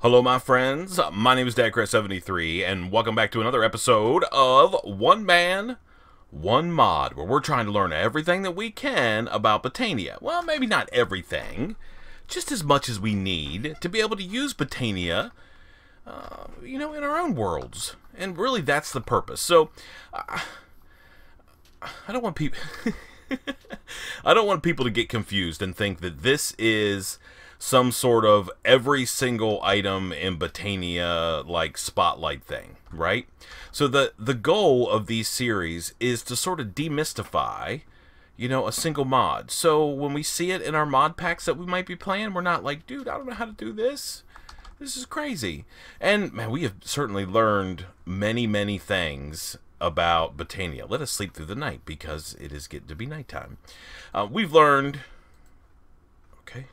Hello, my friends. My name is DadCrest73, and welcome back to another episode of One Man, One Mod, where we're trying to learn everything that we can about Botania. Well, maybe not everything, just as much as we need to be able to use Botania, in our own worlds. And really, that's the purpose. So, I don't want people... I don't want people to get confused and think that this is some sort of every single item in Botania like spotlight thing, right? So the goal of these series is to sort of demystify, a single mod. So when we see it in our mod packs that we might be playing, we're not like, dude, I don't know how to do this. This is crazy. And man, we have certainly learned many, many things about Botania. Let us sleep through the night because it is getting to be nighttime. We've learned... Okay.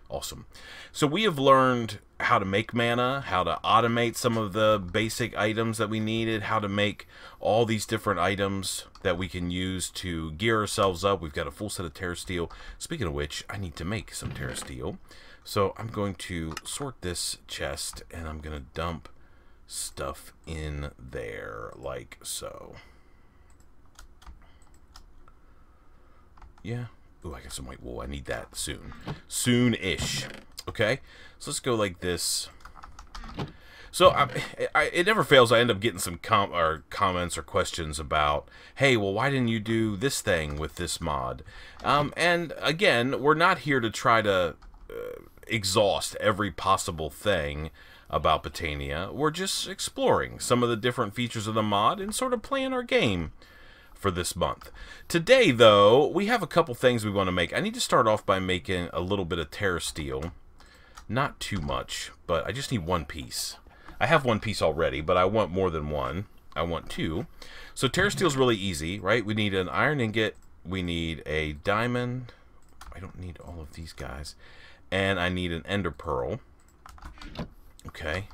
Awesome. So we have learned how to make mana, how to automate some of the basic items that we needed, how to make all these different items that we can use to gear ourselves up. We've got a full set of Terra Steel. Speaking of which, I need to make some Terra Steel. So I'm going to sort this chest, and I'm going to dump stuff in there, like so. Yeah. Ooh, I got some white wool. I need that soon. Soon-ish. Okay? So let's go like this. So it never fails. I end up getting some comments or questions about, hey, well, why didn't you do this thing with this mod? And again, we're not here to try to... exhaust every possible thing about Botania. We're just exploring some of the different features of the mod and sort of playing our game for this month. Today, though, we have a couple things we want to make. I need to start off by making a little bit of Terra Steel. Not too much, but I just need one piece. I have one piece already, but I want more than one. I want two. So Terra Steel is really easy, right? We need an iron ingot. We need a diamond. I don't need all of these guys. And I need an ender pearl. Okay.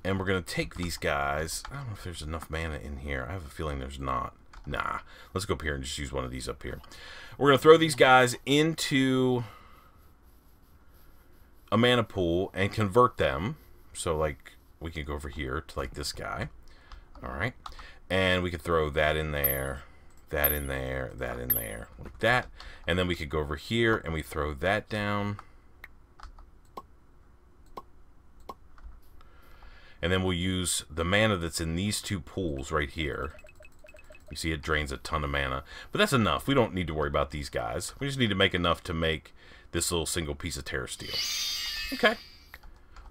And we're going to take these guys. I don't know if there's enough mana in here. I have a feeling there's not. Nah. Let's go up here and just use one of these up here. We're going to throw these guys into a mana pool and convert them. So, like, we can go over here to, like, this guy. Alright. And we could throw that in there. That in there, that in there, like that. And then we could go over here and we throw that down. And then we'll use the mana that's in these two pools right here. You see it drains a ton of mana. But that's enough. We don't need to worry about these guys. We just need to make enough to make this little single piece of Terra Steel. Okay.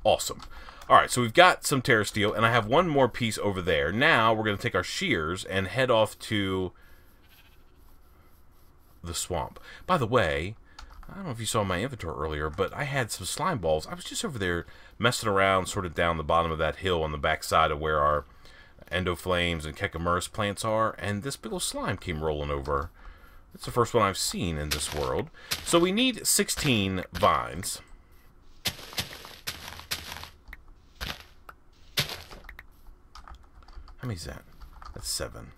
Awesome. Alright, so we've got some Terra Steel, and I have one more piece over there. Now we're going to take our shears and head off to the swamp. By the way, I don't know if you saw my inventory earlier, but I had some slime balls. I was just over there messing around sort of down the bottom of that hill on the back side of where our endoflames and Chakrams plants are, and this big old slime came rolling over. It's the first one I've seen in this world. So we need 16 vines. How many is that? That's 7.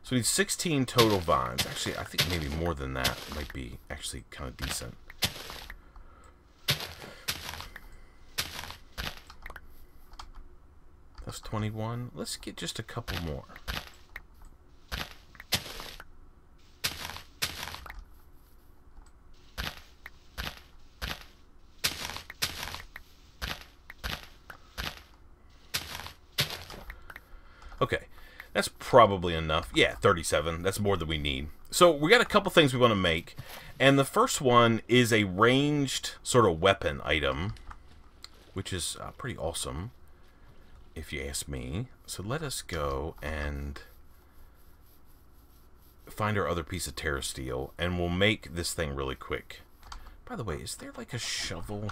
So we need 16 total vines. Actually, I think maybe more than that might be actually kind of decent. That's 21. Let's get just a couple more. Okay. That's probably enough. Yeah, 37. That's more than we need. So we got a couple things we want to make. And the first one is a ranged sort of weapon item, which is pretty awesome, if you ask me. So let us go and find our other piece of Terra Steel, and we'll make this thing really quick. By the way, is there like a shovel?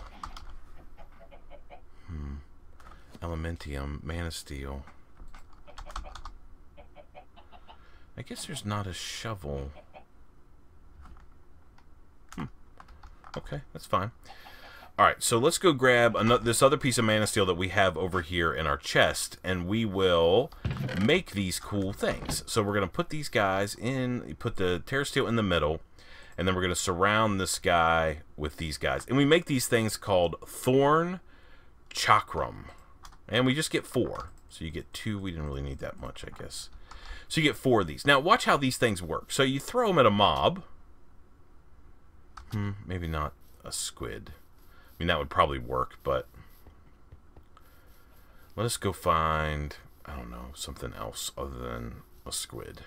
Elementium, Mana Steel. I guess there's not a shovel. Okay, that's fine. Alright, so let's go grab this other piece of mana steel that we have over here in our chest, and we will make these cool things. So we're going to put these guys in, put the Terra Steel in the middle, and then we're going to surround this guy with these guys. And we make these things called Thorn Chakram. And we just get 4. So you get 2. We didn't really need that much, I guess. So you get 4 of these. Now, watch how these things work. So you throw them at a mob. Maybe not a squid. I mean, that would probably work, but let us go find, I don't know, something else other than a squid.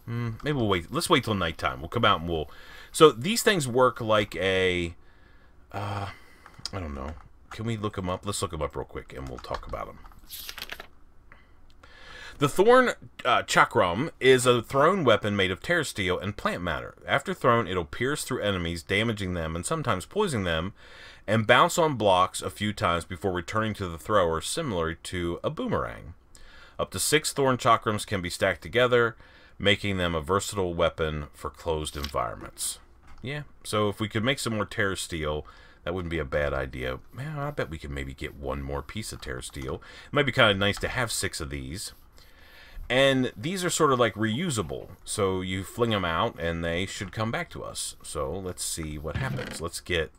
Maybe we'll wait. Let's wait till nighttime. We'll come out and we'll... So these things work like a... I don't know. Can we look them up? Let's look them up real quick and we'll talk about them. The Thorn Chakram is a thrown weapon made of Terra Steel and plant matter. After thrown, it'll pierce through enemies, damaging them and sometimes poisoning them, and bounce on blocks a few times before returning to the thrower, similar to a boomerang. Up to 6 Thorn Chakrams can be stacked together, making them a versatile weapon for closed environments. Yeah, so if we could make some more Terra Steel, that wouldn't be a bad idea. Man, I bet we could maybe get one more piece of Terra Steel. It might be kind of nice to have 6 of these. And these are sort of like reusable. So you fling them out and they should come back to us. So let's see what happens. Let's get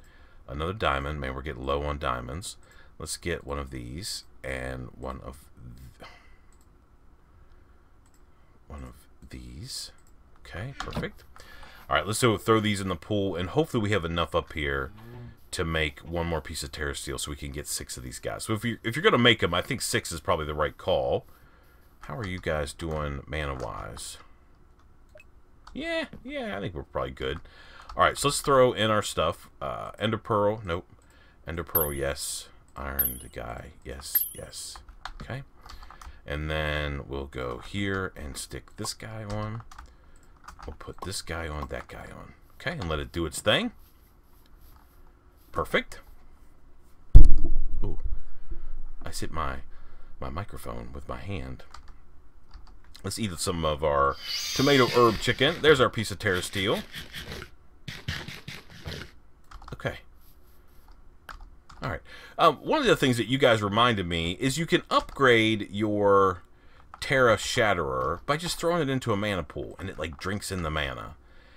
another diamond. Man, we're getting low on diamonds. Let's get one of these and one of these. Okay, perfect. All right, let's throw these in the pool, and hopefully we have enough up here to make one more piece of Terra Steel so we can get 6 of these guys. So if you're going to make them, I think 6 is probably the right call. How are you guys doing mana-wise? Yeah, I think we're probably good. Alright, so let's throw in our stuff. Ender Pearl, nope. Ender Pearl, yes. Iron the guy, yes. Okay. And then we'll go here and stick this guy on. We'll put this guy on, that guy on. Okay, and let it do its thing. Perfect. Ooh. I hit my microphone with my hand. Let's eat some of our tomato herb chicken. There's our piece of Terra Steel. Okay. Alright. One of the things that you guys reminded me is you can upgrade your Terra Shatterer by just throwing it into a mana pool, and it like drinks in the mana.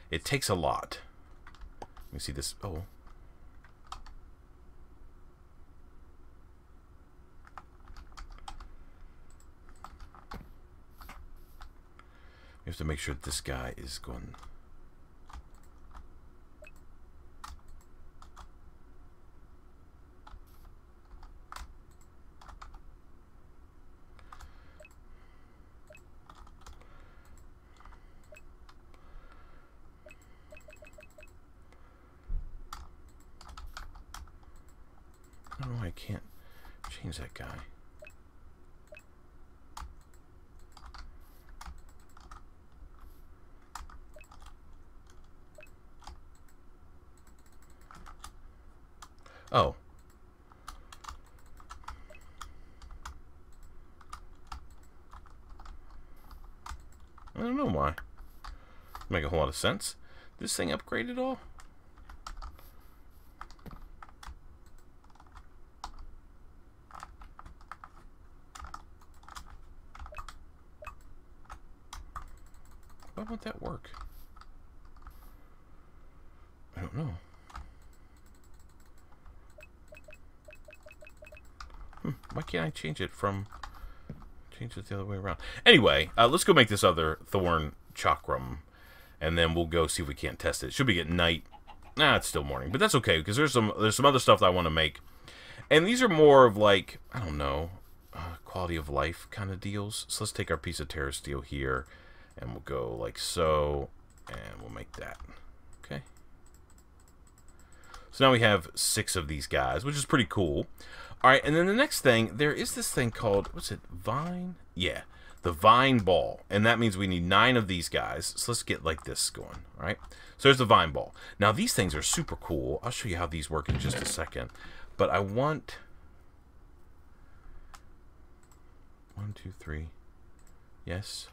It takes a lot. Let me see this. Oh. We have to make sure that this guy is going... I don't know why I can't change that guy. Oh. I don't know why. Make a whole lot of sense. This thing upgrade at all? Why won't that work? I don't know. Why can't I change it the other way around? Anyway, let's go make this other Thorn Chakram, and then we'll go see if we can't test it. Should be getting night. Nah, it's still morning, but that's okay because there's some other stuff that I want to make, and these are more of like, I don't know, quality of life kind of deals. So let's take our piece of Terra Steel here, and we'll go like so, and we'll make that. Okay. So now we have 6 of these guys, which is pretty cool. Alright, and then the next thing, there is this thing called, what's it, Vine? Yeah, the Vine Ball. And that means we need 9 of these guys. So let's get like this going, alright? So there's the Vine Ball. Now, these things are super cool. I'll show you how these work in just a second. But I want... 1, 2, 3. Yes.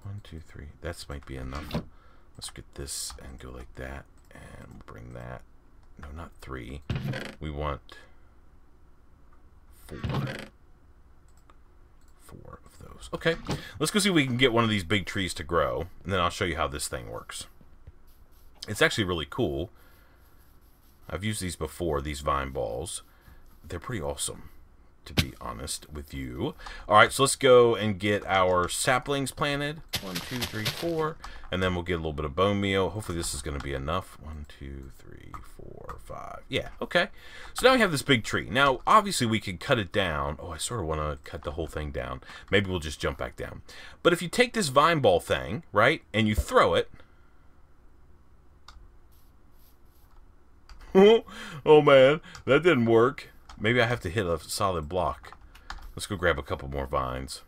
1, 2, 3. That might be enough. Let's get this and go like that. And we'll bring that. No, not 3. We want 4. 4 of those. Okay. Let's go see if we can get one of these big trees to grow. And then I'll show you how this thing works. It's actually really cool. I've used these before, these vine balls. They're pretty awesome, to be honest with you. Alright, so let's go and get our saplings planted. 1, 2, 3, 4. And then we'll get a little bit of bone meal. Hopefully this is going to be enough. 1, 2, 3, 4, 5. Yeah, okay. So now we have this big tree. Now, obviously we could cut it down. Oh, I sort of want to cut the whole thing down. Maybe we'll just jump back down. But if you take this vine ball thing, right, and you throw it. Oh, man, that didn't work. Maybe I have to hit a solid block. Let's go grab a couple more vines.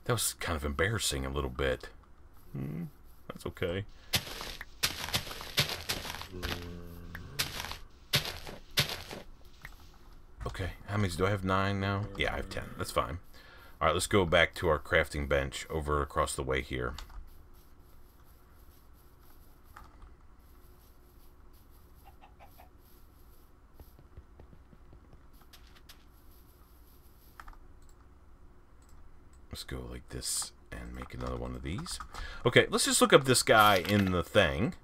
That was kind of embarrassing a little bit. That's okay. Okay, how many do I have? 9 now? Yeah, I have 10. That's fine. Alright, let's go back to our crafting bench over across the way here. Let's go like this and make another one of these. Okay, let's just look up this guy in the thing.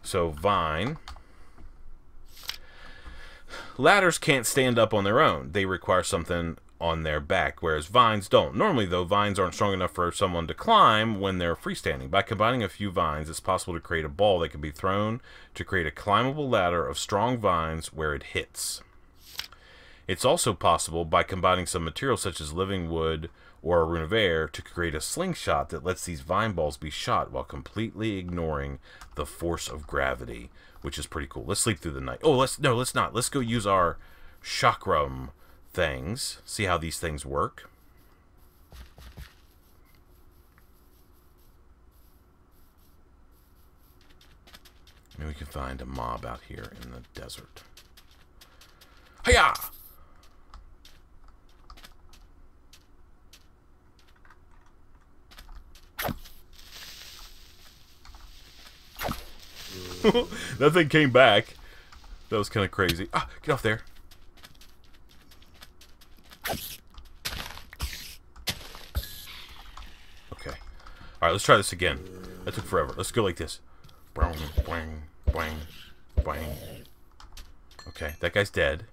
So, vine. Ladders can't stand up on their own. They require something on their back, whereas vines don't. Normally, though, vines aren't strong enough for someone to climb when they're freestanding. By combining a few vines, it's possible to create a ball that can be thrown to create a climbable ladder of strong vines where it hits. It's also possible by combining some materials such as living wood or a rune of air to create a slingshot that lets these vine balls be shot while completely ignoring the force of gravity, which is pretty cool. Let's sleep through the night. Oh, let's not. Let's go use our chakram things. See how these things work. Maybe we can find a mob out here in the desert. Hiya! That thing came back. That was kind of crazy. Ah, get off there. Okay. Alright, let's try this again. That took forever. Let's go like this. Boing, boing, boing, boing. Okay, that guy's dead.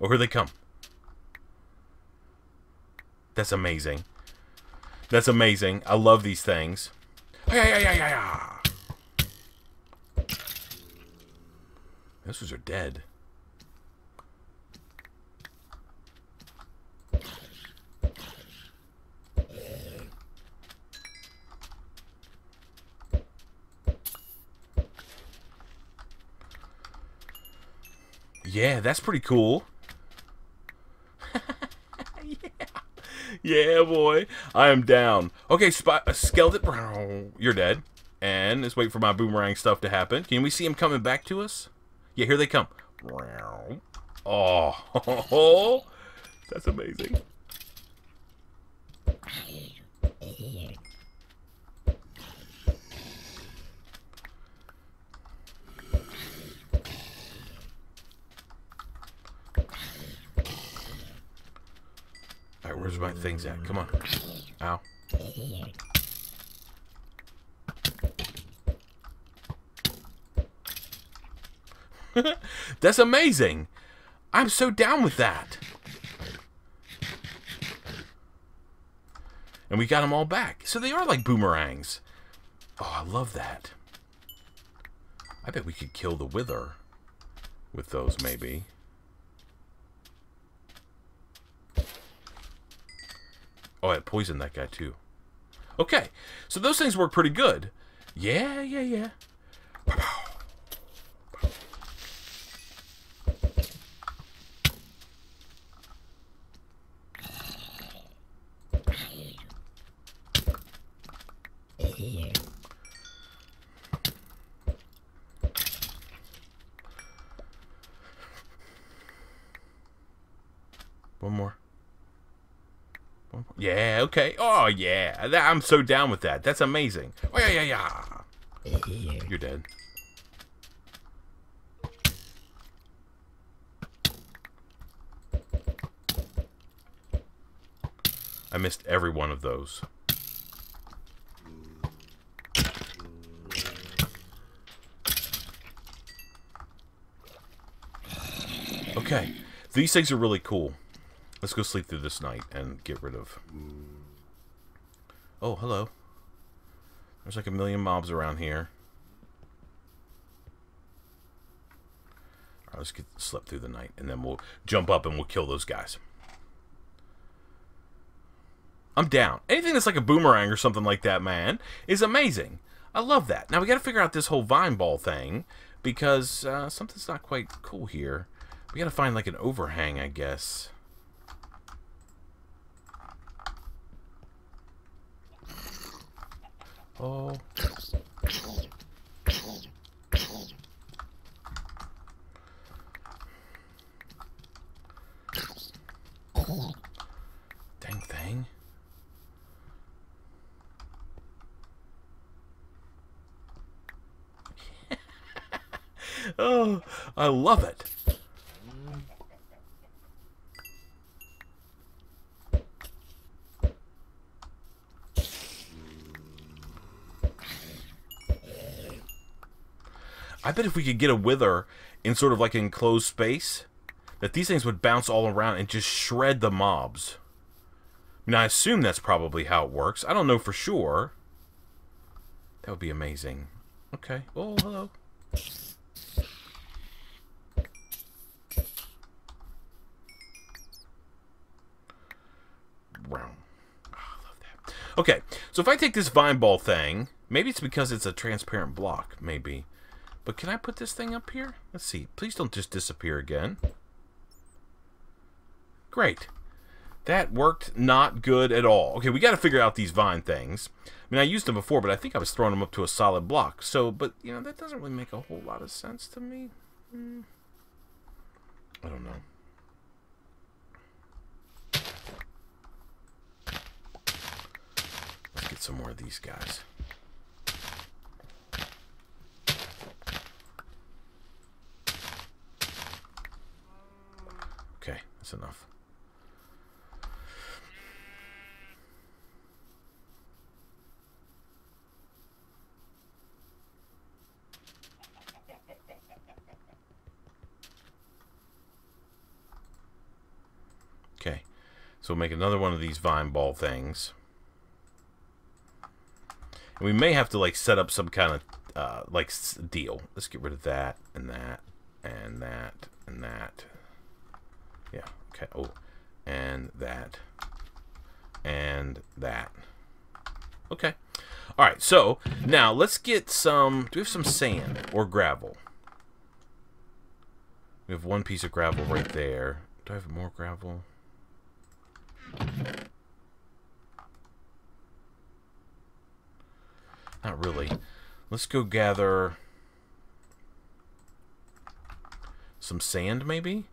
Oh, here they come. That's amazing. That's amazing. I love these things. Those ones are dead. Yeah, that's pretty cool. Yeah, boy. I am down. Okay, skeleton. You're dead. And let's wait for my boomerang stuff to happen. Can we see him coming back to us? Yeah, here they come. Oh, that's amazing. Alright, where's my things at? Come on. Ow. That's amazing. I'm so down with that. And we got them all back. So they are like boomerangs. Oh, I love that. I bet we could kill the wither with those, maybe. Oh, it poisoned that guy, too. Okay, so those things work pretty good. Yeah. One more. One more. Yeah, okay. Oh, yeah. I'm so down with that. That's amazing. Oh, yeah. You're dead. I missed every one of those. Okay. These things are really cool. Let's go sleep through this night and get rid of... Oh, hello. There's like a million mobs around here. Alright, let's sleep through the night, and then we'll jump up and we'll kill those guys. I'm down. Anything that's like a boomerang or something like that, man, is amazing. I love that. Now, we got to figure out this whole vine ball thing, because something's not quite cool here. We got to find like an overhang, I guess. Oh. Dang thing. Oh, I love it. I bet if we could get a wither in sort of like an enclosed space, that these things would bounce all around and just shred the mobs. I mean, I assume that's probably how it works. I don't know for sure. That would be amazing. Okay. Oh, hello. Wow. Oh, I love that. Okay, so if I take this vine ball thing, maybe it's because it's a transparent block, maybe. But can I put this thing up here? Let's see. Please don't just disappear again. Great. That worked not good at all. Okay, we got to figure out these vine things. I mean, I used them before, but I think I was throwing them up to a solid block. So, but, you know, that doesn't really make a whole lot of sense to me. I don't know. Let's get some more of these guys. Okay, that's enough. Okay, so we'll make another one of these vine ball things. And we may have to like set up some kind of like deal. Let's get rid of that and that and that and that. Yeah, okay. Oh, and that and that. Okay. All right, so now let's get some... Do we have some sand or gravel? We have one piece of gravel right there. Do I have more gravel? Not really. Let's go gather some sand, maybe?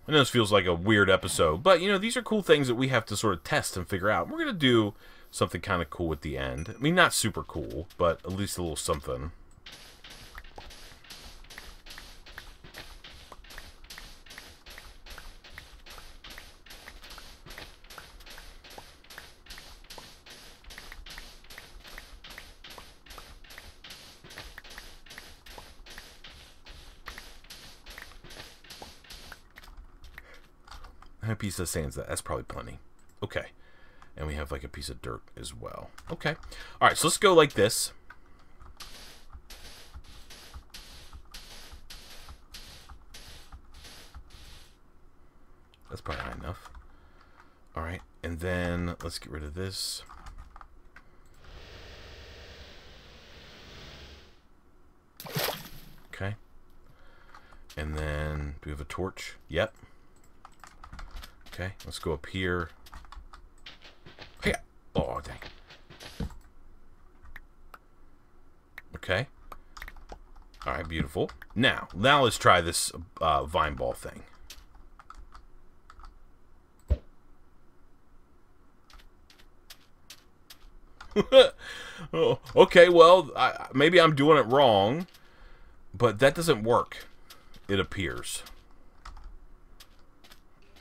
I know this feels like a weird episode, but, you know, these are cool things that we have to sort of test and figure out. We're going to do something kind of cool at the end. I mean, not super cool, but at least a little something. A piece of sand, that's probably plenty. Okay. And we have like a piece of dirt as well. Okay. Alright, so let's go like this. That's probably high enough. Alright, and then let's get rid of this. Okay. And then, do we have a torch? Yep. Okay, let's go up here. Hey, oh, dang. Okay. All right, beautiful. Now let's try this vine ball thing. Oh, okay, well, maybe I'm doing it wrong, but that doesn't work, it appears.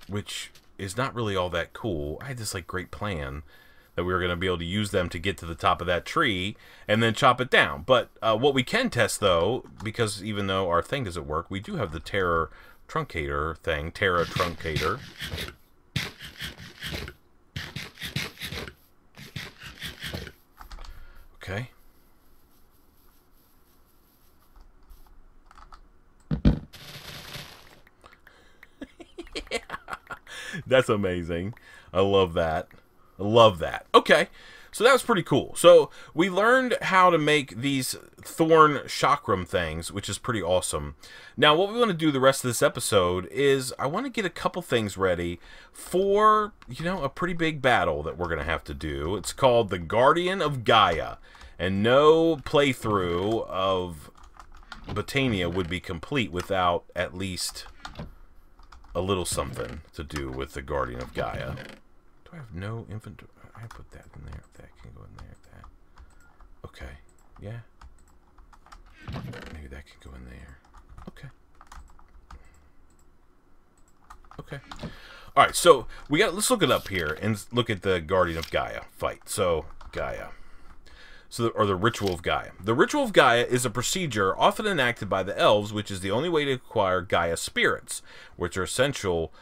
Which is not really all that cool. I had this, like, great plan that we were going to be able to use them to get to the top of that tree and then chop it down. But what we can test, though, because even though our thing doesn't work, we do have the Terra Truncator thing. Terra Truncator. Okay. Yeah. That's amazing. I love that. I love that. Okay. So that was pretty cool. So we learned how to make these Thorn Chakram things, which is pretty awesome. Now what we want to do the rest of this episode is I want to get a couple things ready for, you know, a pretty big battle that we're going to have to do. It's called the Guardian of Gaia. And no playthrough of Botania would be complete without at least a little something to do with the Guardian of Gaia. Do I have no inventory? I put that in there. That can go in there. That. Okay. Yeah. Maybe that can go in there. Okay. Okay. All right. So we got. Let's look it up here and look at the Guardian of Gaia fight. So Gaia. So, or the Ritual of Gaia. The Ritual of Gaia is a procedure often enacted by the elves, which is the only way to acquire Gaia spirits, which are essential,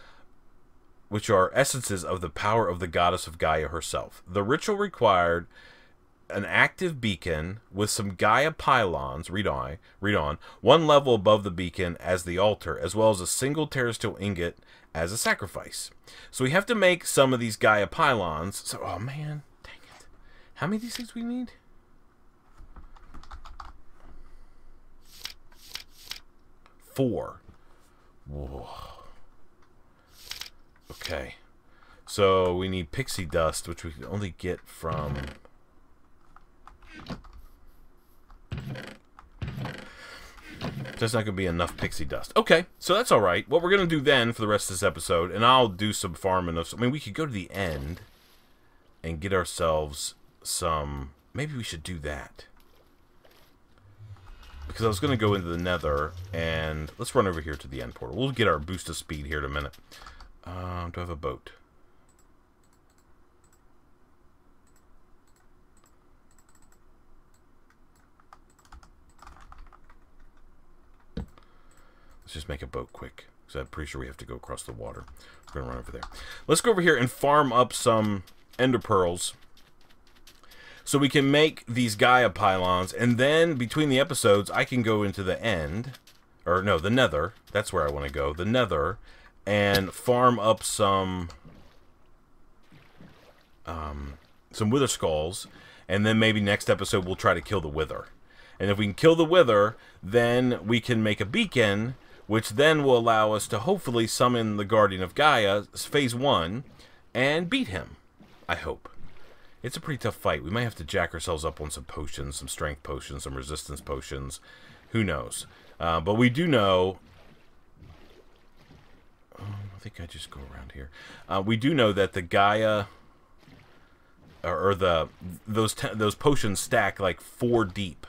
which are essences of the power of the goddess of Gaia herself. The ritual required an active beacon with some Gaia pylons, read on, one level above the beacon as the altar, as well as a single terrestrial ingot as a sacrifice. So we have to make some of these Gaia pylons. So, oh man, dang it. How many of these things we need? 4. Whoa. Okay. So we need pixie dust, which we can only get from... There's not going to be enough pixie dust. Okay, so that's all right. What we're going to do then for the rest of this episode, and I'll do some farming of... I mean, we could go to the end and get ourselves some... Maybe we should do that. Because I was going to go into the nether, and let's run over here to the end portal. We'll get our boost of speed here in a minute. Do I have a boat? Let's just make a boat quick, because I'm pretty sure we have to go across the water. We're going to run over there. Let's go over here and farm up some ender pearls, so we can make these Gaia pylons, and then between the episodes, I can go into the end, or no, the nether. That's where I want to go, the nether, and farm up some wither skulls, and then maybe next episode we'll try to kill the wither. And if we can kill the wither, then we can make a beacon, which then will allow us to hopefully summon the Guardian of Gaia, phase 1, and beat him, I hope. It's a pretty tough fight. We might have to jack ourselves up on some potions, some strength potions, some resistance potions. Who knows? But we do know... I think I just go around here. We do know that the Gaia... Or those potions stack like 4 deep.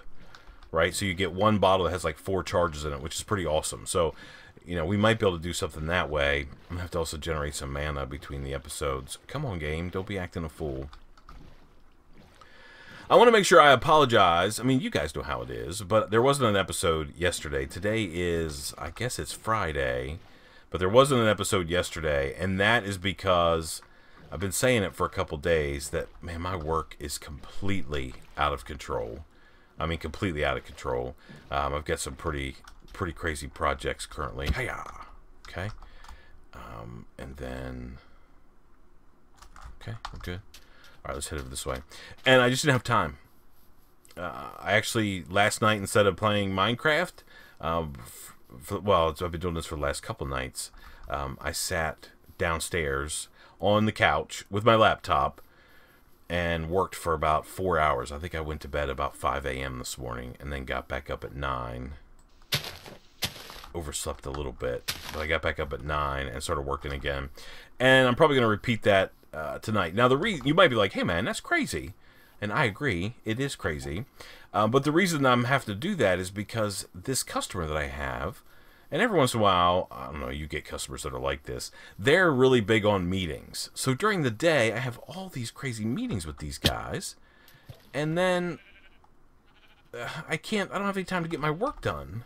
Right? So you get one bottle that has like 4 charges in it, which is pretty awesome. So, you know, we might be able to do something that way. I'm going to have to also generate some mana between the episodes. Come on, game. Don't be acting a fool. I want to make sure I apologize. I mean, you guys know how it is, but there wasn't an episode yesterday. Today is, I guess it's Friday, but there wasn't an episode yesterday, and that is because I've been saying it for a couple days that, man, my work is completely out of control. I mean, completely out of control. I've got some pretty crazy projects currently. Hiya! Okay. And then... Okay, we're good. Alright, let's head over this way. And I just didn't have time. I actually, last night, instead of playing Minecraft, well, I've been doing this for the last couple nights, I sat downstairs on the couch with my laptop and worked for about 4 hours. I think I went to bed about 5 a.m. this morning and then got back up at 9. Overslept a little bit, but I got back up at 9 and started working again. And I'm probably going to repeat that tonight. Now, the reason you might be like, "Hey, man, that's crazy." And I agree, it is crazy. But the reason I'm have to do that is because this customer that I have, and every once in a while, I don't know, you get customers that are like this, they're really big on meetings. So during the day, I have all these crazy meetings with these guys, and then I don't have any time to get my work done.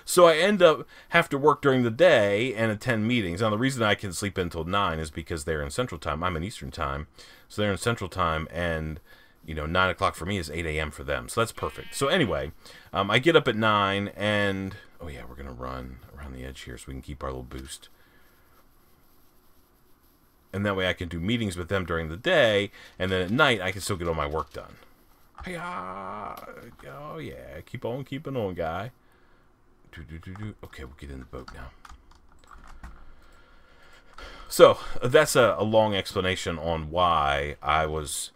So I end up have to work during the day and attend meetings. Now, the reason I can sleep until 9 is because they're in Central Time. I'm in Eastern Time. So they're in Central Time, and, 9 o'clock for me is 8 a.m. for them. So that's perfect. So anyway, I get up at 9, and, oh yeah, we're going to run around the edge here so we can keep our little boost. And that way I can do meetings with them during the day, and then at night I can still get all my work done. Oh yeah, keep on keeping on, guy. Okay, we'll get in the boat now. So, that's a long explanation on why I was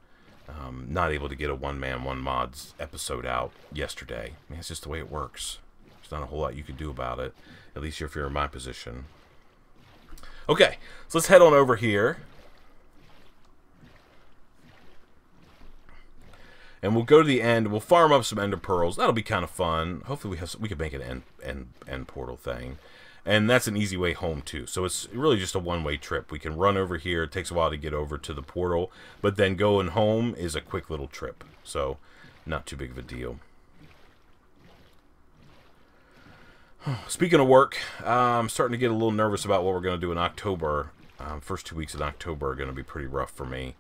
not able to get a one-man, one-mods episode out yesterday. I mean, it's just the way it works. There's not a whole lot you can do about it, at least if you're in my position. Okay, so let's head on over here. And we'll go to the end. We'll farm up some ender pearls. That'll be kind of fun. Hopefully we can make an end portal thing. And that's an easy way home too. So it's really just a one-way trip. We can run over here. It takes a while to get over to the portal. But then going home is a quick little trip. So not too big of a deal. Speaking of work, I'm starting to get a little nervous about what we're going to do in October. First 2 weeks in October are going to be pretty rough for me.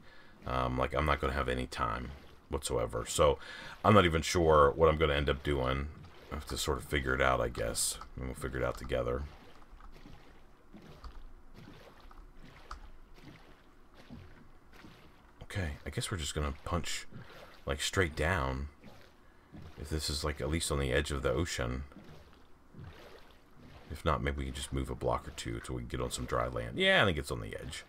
I'm not going to have any time whatsoever. So I'm not even sure what I'm going to end up doing. I have to sort of figure it out, I guess. And we'll figure it out together. Okay, I guess we're just going to punch like straight down. If this is like at least on the edge of the ocean. If not, maybe we can just move a block or two until we can get on some dry land. Yeah, I think it's on the edge.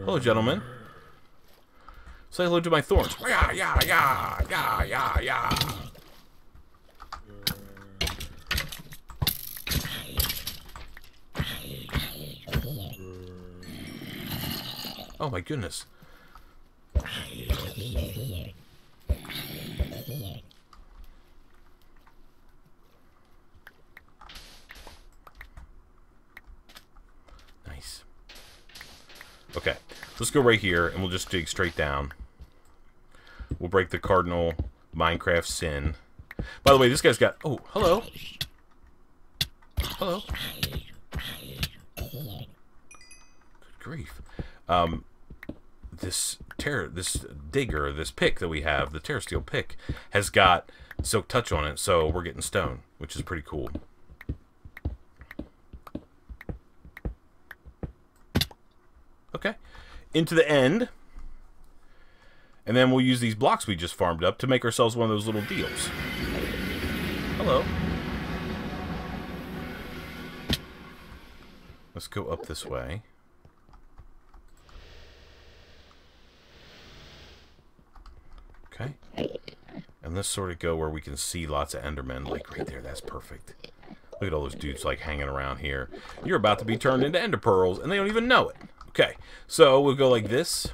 Hello, gentlemen. Say hello to my thorns. Yeah, yeah, yeah, yeah, yeah, yeah. Oh my goodness. Nice. Okay, let's go right here and we'll just dig straight down. We'll break the cardinal Minecraft sin. By the way, this guy's got... Oh, hello. Hello. Good grief. This digger, this pick that we have, the Terra Steel pick, has got Silk Touch on it, so we're getting stone, which is pretty cool. Okay, into the end, and then we'll use these blocks we just farmed up to make ourselves one of those little deals. Hello. Let's go up this way. Okay. And let's sort of go where we can see lots of Endermen, like right there. That's perfect. Look at all those dudes like hanging around here. You're about to be turned into Ender Pearls, and they don't even know it. Okay, so we'll go like this.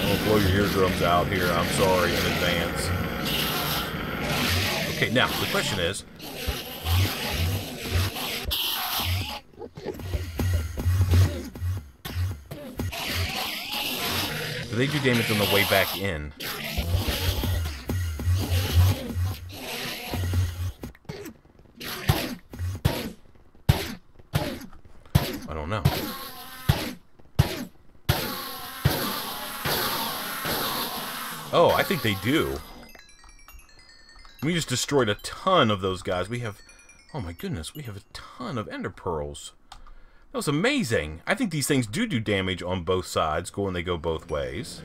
I'll blow your eardrums out here. I'm sorry in advance. Okay, now, the question is... do they do damage on the way back in? I don't know. Oh, I think they do. We just destroyed a ton of those guys. We have... oh my goodness, we have a ton of Ender Pearls. That was amazing. I think these things do damage on both sides when they go both ways.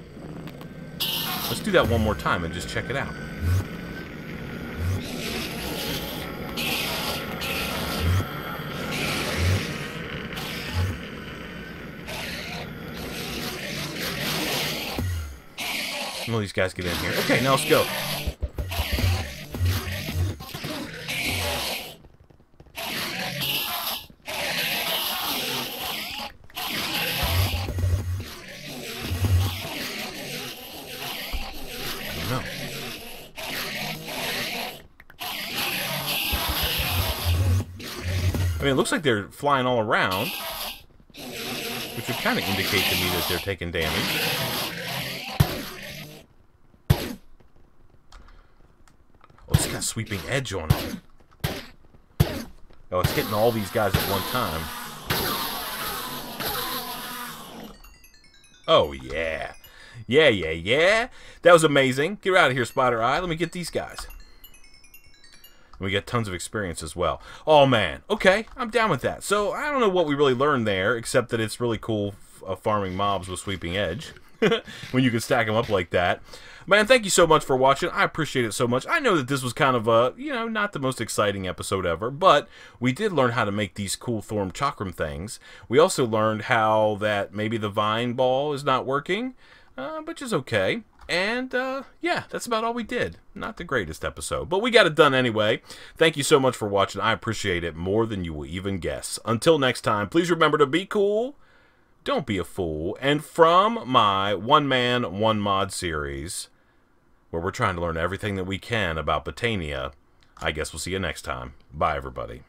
Let's do that one more time and just check it out. Well, these guys get in here. Okay, now let's go. No. I mean, it looks like they're flying all around, which would kind of indicate to me that they're taking damage. Oh, it's got a sweeping edge on it. Oh, it's hitting all these guys at one time. Oh, yeah. Yeah. That was amazing. Get out of here, Spider Eye. Let me get these guys. And we get tons of experience as well. Oh, man. Okay, I'm down with that. So, I don't know what we really learned there, except that it's really cool farming mobs with sweeping edge. When you can stack them up like that. Man, thank you so much for watching. I appreciate it so much. I know that this was kind of a, not the most exciting episode ever, but we did learn how to make these cool Thorn Chakram things. We also learned how that maybe the vine ball is not working, which is okay. And, yeah, that's about all we did. Not the greatest episode, but we got it done anyway. Thank you so much for watching. I appreciate it more than you will even guess. Until next time, please remember to be cool, don't be a fool, and from my one-man, one-mod series, where we're trying to learn everything that we can about Botania, I guess we'll see you next time. Bye, everybody.